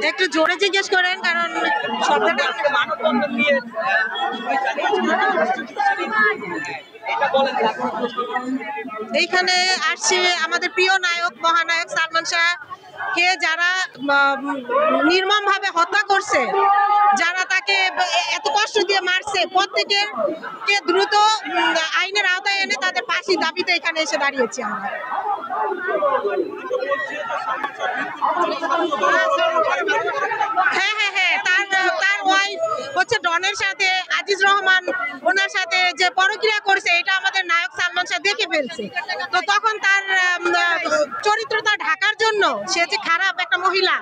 একটু জোরে জিজ্ঞেস করেন, কারণ শব্দটা এইখানে আসছে আমাদের প্রিয় নায়ক, মহানায়ক সালমান শাহ কে যারা নির্মম ভাবে হত্যা করছে, যারা তাকে এত কষ্ট দিয়ে মারছে, প্রত্যেকের কে দ্রুত আইনের আওতায় এনে তাদের ফাঁসি দাবিতে এখানে এসে দাঁড়িয়েছি আমরা। হ্যাঁ হ্যাঁ হ্যাঁ, তার ওয়াইফ হচ্ছে ডনের সাথে, আজিজ রহমান ওনার সাথে যে পরক্রিয়া করছে, এটা আমাদের নায়ক সালমান শাহ দেখে ফেলছে। তো তখন তার চরিত্রটা ঢাকার জন্য, সে যে খারাপ একটা মহিলা,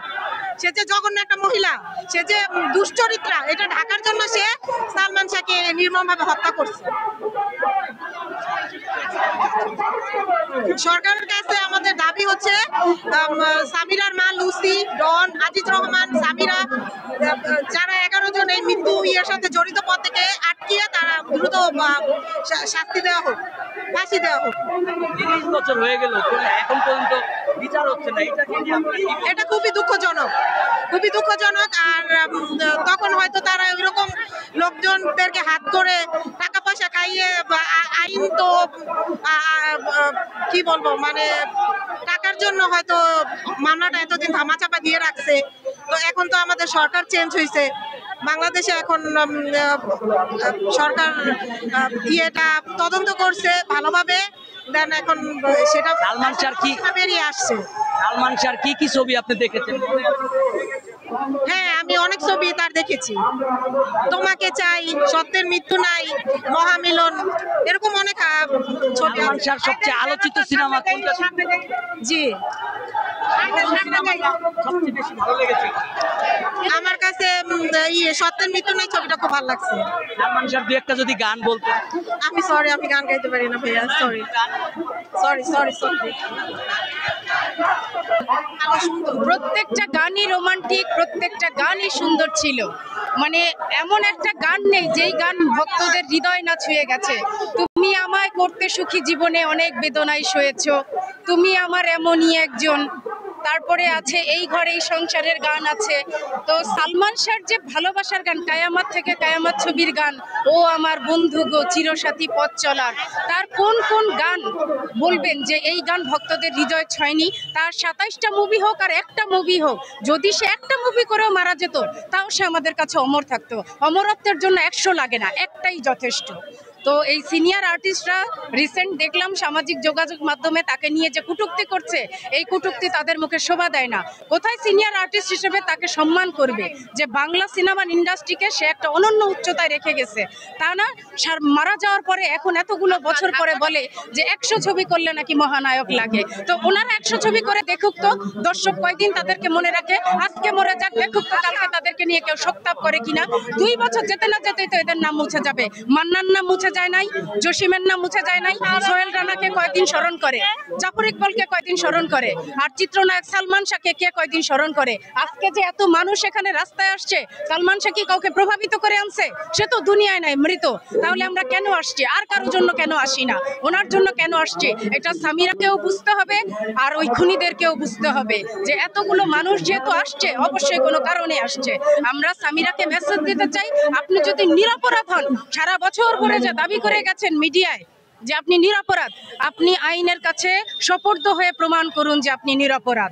সে যে জঘন্য একটা মহিলা, সে যে দুশ্চরিত্রা, এটা ঢাকার জন্য সে সালমান শাহকে নির্মমভাবে হত্যা করছে। সরকারের কাছে আমাদের দাবি হচ্ছে সামিরার মা লুসি, ডন, আজিজ রহমান, সামিরা, যারা 11 জন এই মৃত্যু সাথে জড়িত, প্রত্যেকে আটকিয়ে তারা দ্রুত শাস্তি দেওয়া হোক, ফাঁসি দেওয়া হোক। 30 বছর হয়ে গেল, এখন পর্যন্ত বিচার হচ্ছে না, এটা খুবই দুঃখজনক, খুবই দুঃখজনক। আর তখন হয়তো তারা ওইরকম লোকজনদেরকে হাত করে টাকা পয়সা খাইয়ে, আইন তো কি বলবো, মানে টাকার জন্য হয়তো মামলাটা এতদিন ধামাচাপা দিয়ে রাখছে। তো এখন তো আমাদের সরকার চেঞ্জ হয়েছে বাংলাদেশে, এখন সরকার এটা তদন্ত করছে ভালোভাবে, দেন এখন সেটা সালমান শাহ কি বেরিয়ে আসছে। সালমান শাহ কি ছবি আপনি দেখেছেন? হ্যাঁ, আমি অনেক ছবি তার দেখেছি, তোমাকে চাই, সত্যের মৃত্যু নাই, মহামিলন, এরকম অনেক ছবি। সালমান শাহর সবচেয়ে আলোচিত সিনেমা কোনটা? জি, আমার কাছে সত্যের মৃত্যু নাই ছবিটা খুব ভালো লাগছে। সালমান শাহ দু একটা যদি গান বলতে। আমি সরি, আমি গান গাইতে পারি না ভাইয়া, সরি সরি সরি সরি। প্রত্যেকটা গানই রোমান্টিক, প্রত্যেকটা গানই সুন্দর ছিল। মানে এমন একটা গান নেই যেই গান ভক্তদের হৃদয় না ছুঁয়ে গেছে। তুমি আমায় করতে সুখী, জীবনে অনেক বেদনায় সয়েছো, তুমি আমার এমনই একজন, তারপরে আছে এই ঘরে এই সংসারের গান আছে। তো সালমান শাহর যে ভালোবাসার গান, কায়ামাত থেকে কায়ামাত ছবির গান, ও আমার বন্ধু গো, চিরসাথী পথ চলার, তার কোন কোন গান বলবেন যে এই গান ভক্তদের হৃদয় ছয়নি? তার 27টা মুভি হোক আর একটা মুভি হোক, যদি সে একটা মুভি করেও মারা যেত, তাও সে আমাদের কাছে অমর থাকতো। অমরত্বের জন্য 100 লাগে না, একটাই যথেষ্ট। তো এই সিনিয়র আর্টিস্টরা রিসেন্ট দেখলাম সামাজিক যোগাযোগ মাধ্যমে তাকে নিয়ে যে কটূক্তি করছে, এই কটূক্তি তাদের মুখে শোভা দেয় না। কোথায় সিনিয়র আর্টিস্ট হিসেবে তাকে সম্মান করবে, যে বাংলা সিনেমা ইন্ডাস্ট্রিকে সে একটা অনন্য উচ্চতায় রেখে গেছে, তা না মারা যাওয়ার পরে এখন এতগুলো বছর পরে বলে যে 100 ছবি করলে নাকি মহানায়ক লাগে। তো ওনারা 100 ছবি করে দেখুক তো, দর্শক কয়দিন তাদেরকে মনে রাখে, আজকে মরে যাক, দেখুক তো কালকে তাদেরকে নিয়ে কেউ শোকতাপ করে কিনা। 2 বছর যেতে না যেতেই তো এদের নাম মুছে যাবে। মান্নার নাম মুছে যায় নাই, জসিমের নাম মুছে যায় নাই, সোহেল রানাকে কয়দিন স্মরণ করে, জাফর ইকবালকে কয়দিন স্মরণ করে, আর চিত্রনায়ক সালমান শাহকে কে কয়দিন স্মরণ করে। আজকে যে এত মানুষ এখানে রাস্তায় আসছে, সালমান শাহ কি কাউকে প্রভাবিত করে আনছে? সে তো দুনিয়ায় নাই, মৃত। তাহলে আমরা কেন আসছি? আর কারোর জন্য কেন আসি না, ওনার জন্য কেন আসছে? এটা সামিরাকেও বুঝতে হবে, আর ওই খুনিদেরকেও বুঝতে হবে যে এতগুলো মানুষ যেহেতু আসছে, অবশ্যই কোনো কারণে আসছে। আমরা সামিরাকে মেসেজ দিতে চাই, আপনি যদি নিরপরাধ হন, সারা বছর পরে যে দাবি করে গেছেন মিডিয়ায় যে আপনি নিরপরাধ, আপনি আইনের কাছে সোপর্দ হয়ে প্রমাণ করুন যে আপনি নিরপরাধ।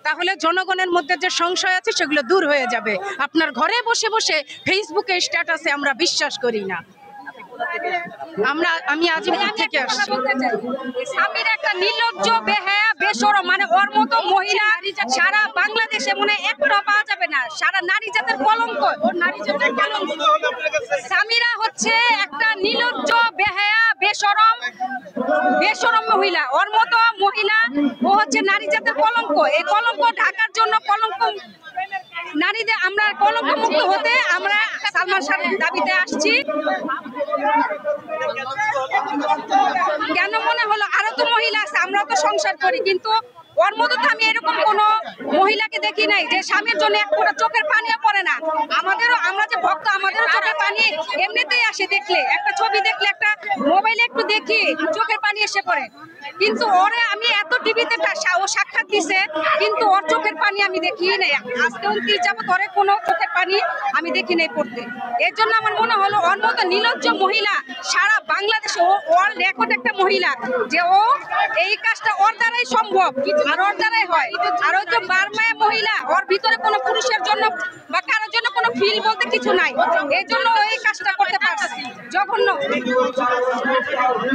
তাহলে জনগণের মধ্যে যে সংশয় আছে সেগুলো দূর হয়ে যাবে। আপনার ঘরে বসে বসে ফেসবুকে স্ট্যাটাসে আমরা বিশ্বাস করি না। আমি আজিমপুর থেকে আসছি। স্বামীর একটা নির্লজ্জ, বেহায়া, বেশরম, মানে ওর মতো মহিলা সারা বাংলাদেশে মনে একটা পাওয়া যাবে না। সারা নারী জাতের কলঙ্ক, ওর নারী জাতের কলঙ্ক। স্বামীরা হচ্ছে একটা নির্লজ্জ, বেহায়া, বেশরম মহিলা। ওর মতো মহিলা, ও হচ্ছে নারী জাতের কলঙ্ক। এই কলঙ্ক ঢাকার জন্য, কলঙ্ক নারীদের, আমরা কলঙ্ক মুক্ত হতে আমরা সালমান শাহের দাবিতে আসছি। কেন মনে হলো আরো তো মহিলা আছে, আমরা তো সংসার করি, কিন্তু ওর মতো তো আমি এরকম কোনো মহিলাকে দেখি নাই যে স্বামীর জন্য এক ফোঁটা চোখের পানিও পড়ে না। আমরা যে ভক্ত, আমাদেরও চোখের পানি এমনিতেই আসে, দেখলে একটা ছবি দেখলে, একটা মোবাইলে একটু দেখি চোখের পানি এসে পড়ে। কিন্তু ওরে আমি এত টিভিতে ও সাক্ষাৎ দিছে, কিন্তু ওর চোখের পানি আমি দেখি নাই। আজকে 29 যাবত ওরে কোনো চোখের পানি আমি দেখি নাই পড়তে। এর জন্য আমার মনে হলো ওর মতো নির্লজ্জ মহিলা সারা বাংলাদেশে, ওর রেকর্ড একটা মহিলা, যে ও এই কাজটা ওর দ্বারাই সম্ভব আর ওর দ্বারাই হয়। আর ওই যে বারমায়া মহিলা, ওর ভিতরে কোনো পুরুষের জন্য বা কারোর জন্য কোনো ফিল বলতে কিছু নাই, এই জন্য ও এই কাজটা করতে পারছে। জঘন্য।